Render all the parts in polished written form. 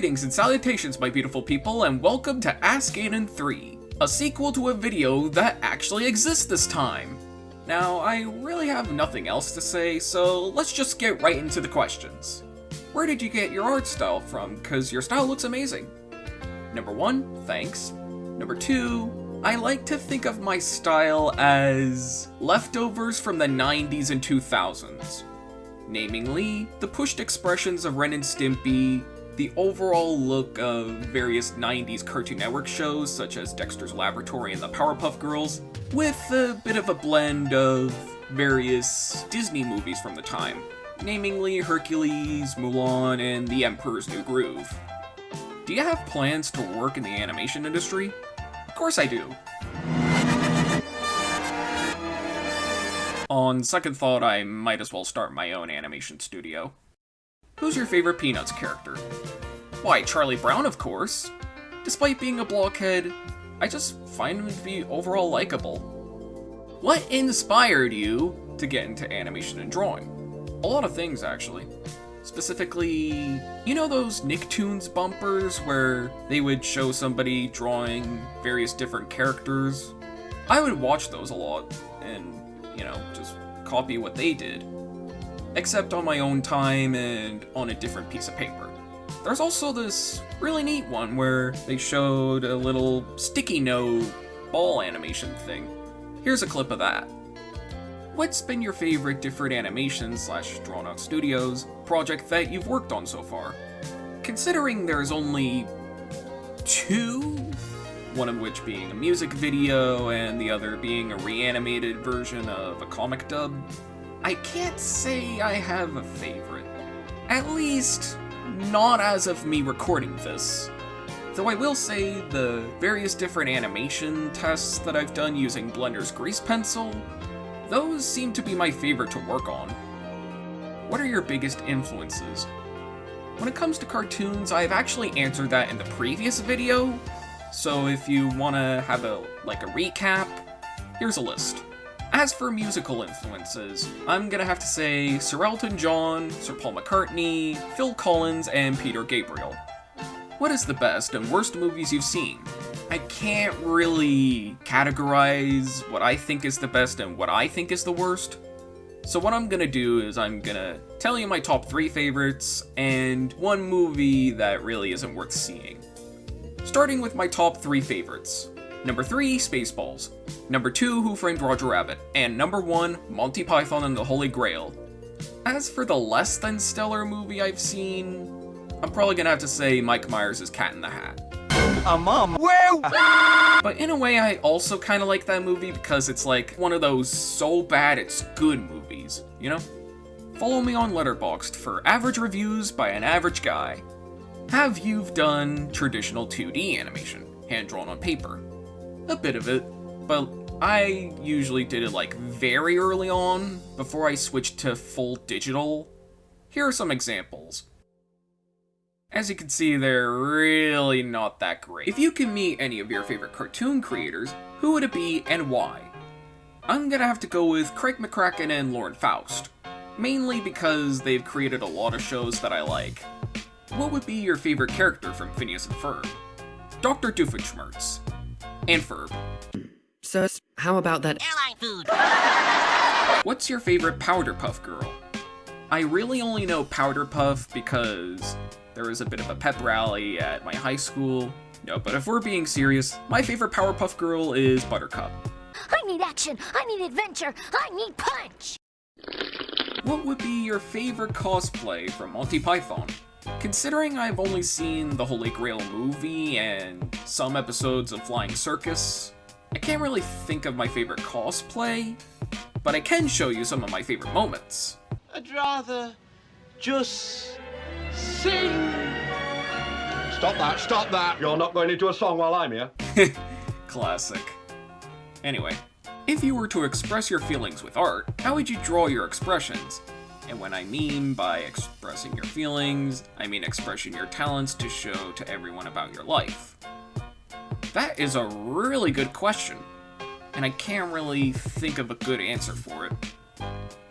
Greetings and salutations, my beautiful people, and welcome to Ask Aidan 3, a sequel to a video that actually exists this time. Now, I really have nothing else to say, so let's just get right into the questions. Where did you get your art style from? Cause your style looks amazing. Number 1, thanks. Number 2, I like to think of my style as leftovers from the 90s and 2000s. Namely, the pushed expressions of Ren and Stimpy, the overall look of various 90s Cartoon Network shows such as Dexter's Laboratory and the Powderpuff Girls, with a bit of a blend of various Disney movies from the time, namely Hercules, Mulan, and The Emperor's New Groove. Do you have plans to work in the animation industry? Of course I do. On second thought, I might as well start my own animation studio. Who's your favorite Peanuts character? Why, Charlie Brown, of course. Despite being a blockhead, I just find him to be overall likable. What inspired you to get into animation and drawing? A lot of things, actually. Specifically, you know those Nicktoons bumpers where they would show somebody drawing various different characters? I would watch those a lot and, just copy what they did. Except on my own time and on a different piece of paper. There's also this really neat one where they showed a little sticky note ball animation thing. Here's a clip of that. What's been your favorite different animation / drawn out studios project that you've worked on so far? Considering there's only 2, one of which being a music video and the other being a reanimated version of a comic dub, I can't say I have a favorite. At least, not as of me recording this. Though I will say the various different animation tests that I've done using Blender's grease pencil, those seem to be my favorite to work on. What are your biggest influences? When it comes to cartoons, I've actually answered that in the previous video, so if you want to have a recap, here's a list. As for musical influences, I'm gonna have to say Sir Elton John, Sir Paul McCartney, Phil Collins, and Peter Gabriel. What is the best and worst movies you've seen? I can't really categorize what I think is the best and what I think is the worst. So what I'm gonna do is I'm gonna tell you my top 3 favorites and one movie that really isn't worth seeing. Starting with my top 3 favorites. Number 3, Spaceballs. Number 2, Who Framed Roger Rabbit. And number 1, Monty Python and the Holy Grail. As for the less than stellar movie I've seen, I'm probably gonna have to say Mike Myers' Cat in the Hat. Mom. But in a way, I also kinda like that movie because it's like one of those so bad it's good movies, you know? Follow me on Letterboxd for average reviews by an average guy. Have you done traditional 2D animation, hand-drawn on paper? A bit of it, but I usually did it very early on, before I switched to full digital. Here are some examples. As you can see, they're really not that great. If you can meet any of your favorite cartoon creators, who would it be and why? I'm gonna have to go with Craig McCracken and Lauren Faust, mainly because they've created a lot of shows that I like. What would be your favorite character from Phineas and Ferb? Dr. Doofenshmirtz. And Ferb. So, how about that airline food? What's your favorite Powderpuff Girl? I really only know Powderpuff because there was a bit of a pep rally at my high school. No, but if we're being serious, my favorite Powerpuff Girl is Buttercup. I need action, I need adventure, I need punch! What would be your favorite cosplay from Monty Python? Considering I've only seen the Holy Grail movie and some episodes of Flying Circus, I can't really think of my favorite cosplay, but I can show you some of my favorite moments. I'd rather just sing. Stop that. You're not going into a song while I'm here. Classic. Anyway, if you were to express your feelings with art, how would you draw your expressions? And when I mean by expressing your feelings, I mean expressing your talents to show to everyone about your life. That is a really good question, and I can't really think of a good answer for it.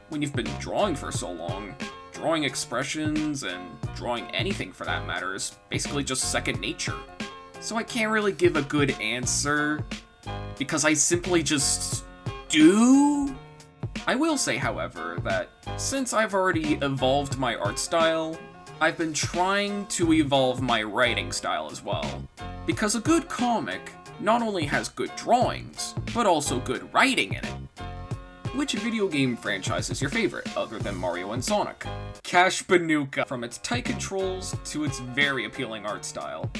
When you've been drawing for so long, drawing expressions and drawing anything for that matter is basically just second nature. So I can't really give a good answer, because I simply just do? I will say, however, that since I've already evolved my art style, I've been trying to evolve my writing style as well. Because a good comic not only has good drawings, but also good writing in it. Which video game franchise is your favorite, other than Mario and Sonic? Cash Banuka, from its tight controls to its very appealing art style.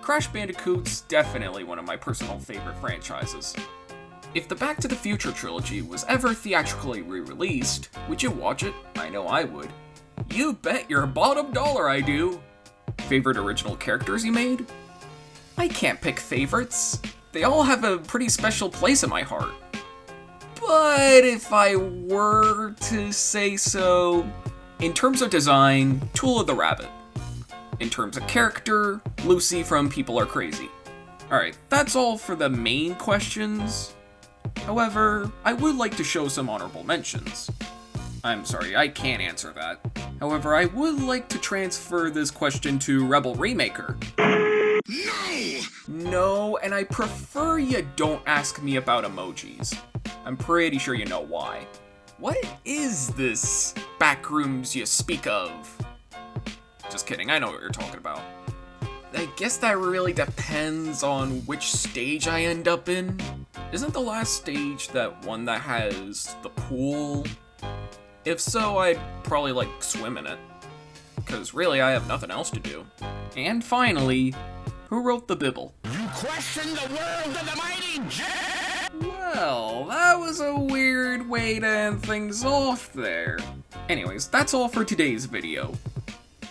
Crash Bandicoot's definitely one of my personal favorite franchises. If the Back to the Future trilogy was ever theatrically re-released, would you watch it? I know I would. You bet your bottom dollar I do! Favorite original characters you made? I can't pick favorites. They all have a pretty special place in my heart. But if I were to say so, in terms of design, Tula the Rabbit. In terms of character, Lucy from People Are Crazy. Alright, that's all for the main questions. However, I would like to show some honorable mentions. I'm sorry, I can't answer that. However, I would like to transfer this question to Rebel Remaker. No, and I prefer you don't ask me about emojis. I'm pretty sure you know why. What is this backrooms you speak of? Just kidding, I know what you're talking about. I guess that really depends on which stage I end up in. Isn't the last stage that one that has the pool? If so, I'd probably like swim in it. Because really, I have nothing else to do. And finally, who wrote the Bibble? You question the world of the mighty Well, that was a weird way to end things off there. Anyways, that's all for today's video.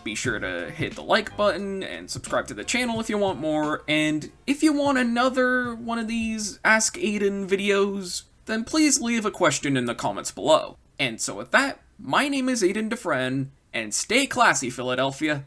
Be sure to hit the like button and subscribe to the channel if you want more, and if you want another one of these Ask Aidan videos, then please leave a question in the comments below. And so with that, my name is Aidan DeFrehn, and stay classy, Philadelphia.